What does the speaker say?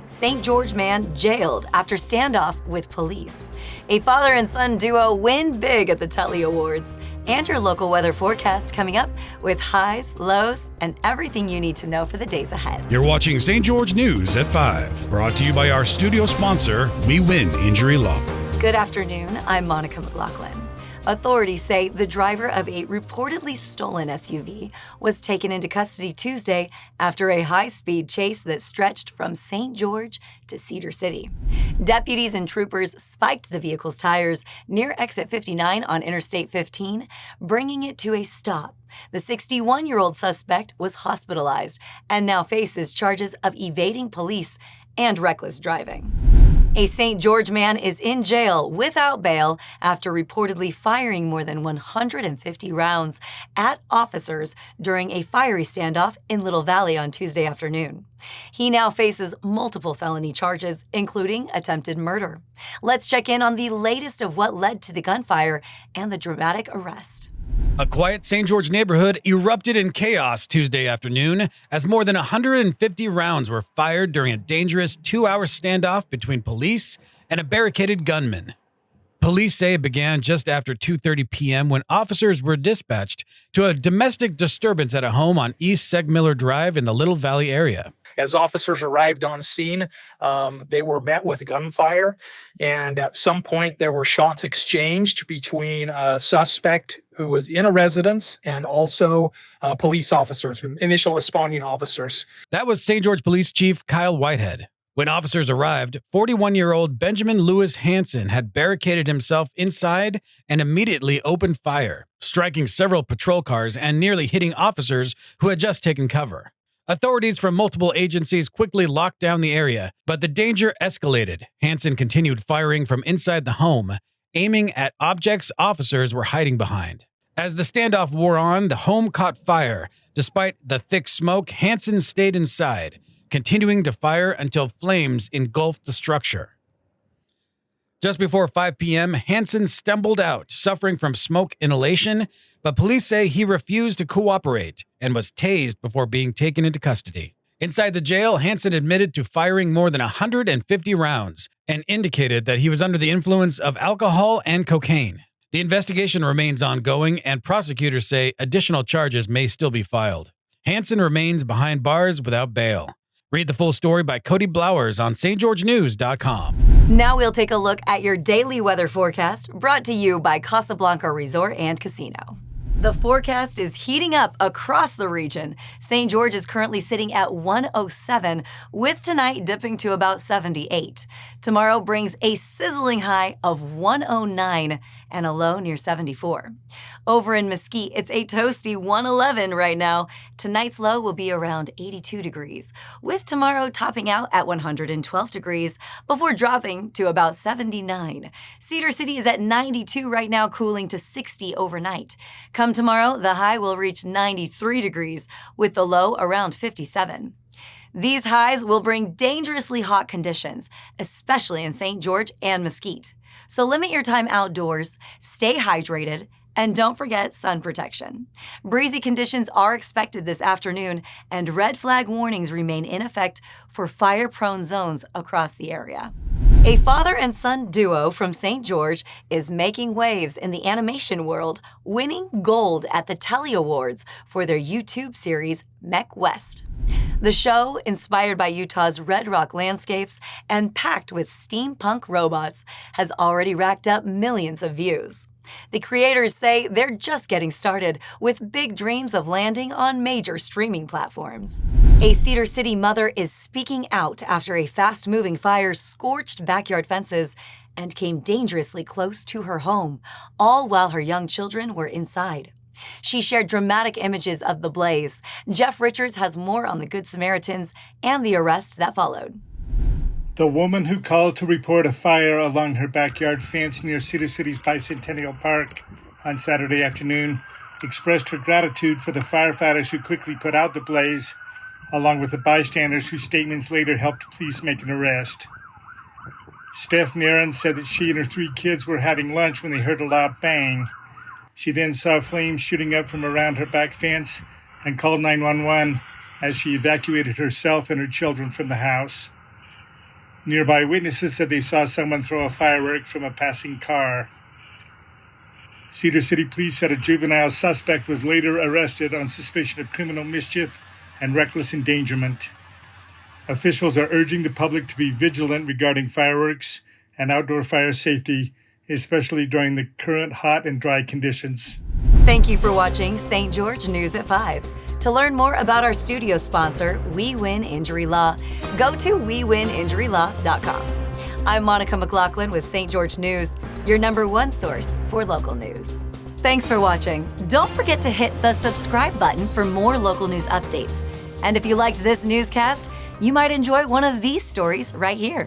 St. George man jailed after standoff with police. A father and son duo win big at the Telly Awards. And your local weather forecast coming up with highs, lows, and everything you need to know for the days ahead. You're watching St. George News at 5, brought to you by our studio sponsor, We Win Injury Law. Good afternoon, I'm Monica McLaughlin. Authorities say the driver of a reportedly stolen SUV was taken into custody Tuesday after a high-speed chase that stretched from St. George to Cedar City. Deputies and troopers spiked the vehicle's tires near exit 59 on Interstate 15, bringing it to a stop. The 61-year-old suspect was hospitalized and now faces charges of evading police and reckless driving. A St. George man is in jail without bail after reportedly firing more than 150 rounds at officers during a fiery standoff in Little Valley on Tuesday afternoon. He now faces multiple felony charges, including attempted murder. Let's check in on the latest of what led to the gunfire and the dramatic arrest. A quiet St. George neighborhood erupted in chaos Tuesday afternoon as more than 150 rounds were fired during a dangerous 2-hour standoff between police and a barricaded gunman. Police say it began just after 2:30 p.m. when officers were dispatched to a domestic disturbance at a home on East Segmiller Drive in the Little Valley area. As officers arrived on scene, they were met with gunfire, and at some point there were shots exchanged between a suspect who was in a residence and also police officers, initial responding officers. That was St. George Police Chief Kyle Whitehead. When officers arrived, 41-year-old Benjamin Lewis Hansen had barricaded himself inside and immediately opened fire, striking several patrol cars and nearly hitting officers who had just taken cover. Authorities from multiple agencies quickly locked down the area, but the danger escalated. Hansen continued firing from inside the home, aiming at objects officers were hiding behind. As the standoff wore on, the home caught fire. Despite the thick smoke, Hansen stayed inside, continuing to fire until flames engulfed the structure. Just before 5 p.m., Hansen stumbled out, suffering from smoke inhalation, but police say he refused to cooperate and was tased before being taken into custody. Inside the jail, Hansen admitted to firing more than 150 rounds and indicated that he was under the influence of alcohol and cocaine. The investigation remains ongoing, and prosecutors say additional charges may still be filed. Hansen remains behind bars without bail. Read the full story by Cody Blowers on stgeorgenews.com. Now we'll take a look at your daily weather forecast, brought to you by Casablanca Resort and Casino. The forecast is heating up across the region. St. George is currently sitting at 107, with tonight dipping to about 78. Tomorrow brings a sizzling high of 109 and a low near 74. Over in Mesquite, it's a toasty 111 right now. Tonight's low will be around 82 degrees, with tomorrow topping out at 112 degrees before dropping to about 79. Cedar City is at 92 right now, cooling to 60 overnight. Come tomorrow, the high will reach 93 degrees, with the low around 57. These highs will bring dangerously hot conditions, especially in St. George and Mesquite. So limit your time outdoors, stay hydrated, and don't forget sun protection. Breezy conditions are expected this afternoon, and red flag warnings remain in effect for fire-prone zones across the area. A father and son duo from St. George is making waves in the animation world, winning gold at the Telly Awards for their YouTube series, Mech West. The show, inspired by Utah's red rock landscapes and packed with steampunk robots, has already racked up millions of views. The creators say they're just getting started, with big dreams of landing on major streaming platforms. A Cedar City mother is speaking out after a fast-moving fire scorched backyard fences and came dangerously close to her home, all while her young children were inside. She shared dramatic images of the blaze. Jeff Richards has more on the Good Samaritans and the arrest that followed. The woman who called to report a fire along her backyard fence near Cedar City's Bicentennial Park on Saturday afternoon expressed her gratitude for the firefighters who quickly put out the blaze, along with the bystanders whose statements later helped police make an arrest. Steph Nairn said that she and her 3 kids were having lunch when they heard a loud bang. She then saw flames shooting up from around her back fence and called 911 as she evacuated herself and her children from the house. Nearby witnesses said they saw someone throw a firework from a passing car. Cedar City Police said a juvenile suspect was later arrested on suspicion of criminal mischief and reckless endangerment. Officials are urging the public to be vigilant regarding fireworks and outdoor fire safety, especially during the current hot and dry conditions. Thank you for watching St. George News at 5. To learn more about our studio sponsor, We Win Injury Law, go to WeWinInjuryLaw.com. I'm Monica McLaughlin with St. George News, your #1 source for local news. Thanks for watching. Don't forget to hit the subscribe button for more local news updates. And if you liked this newscast, you might enjoy one of these stories right here.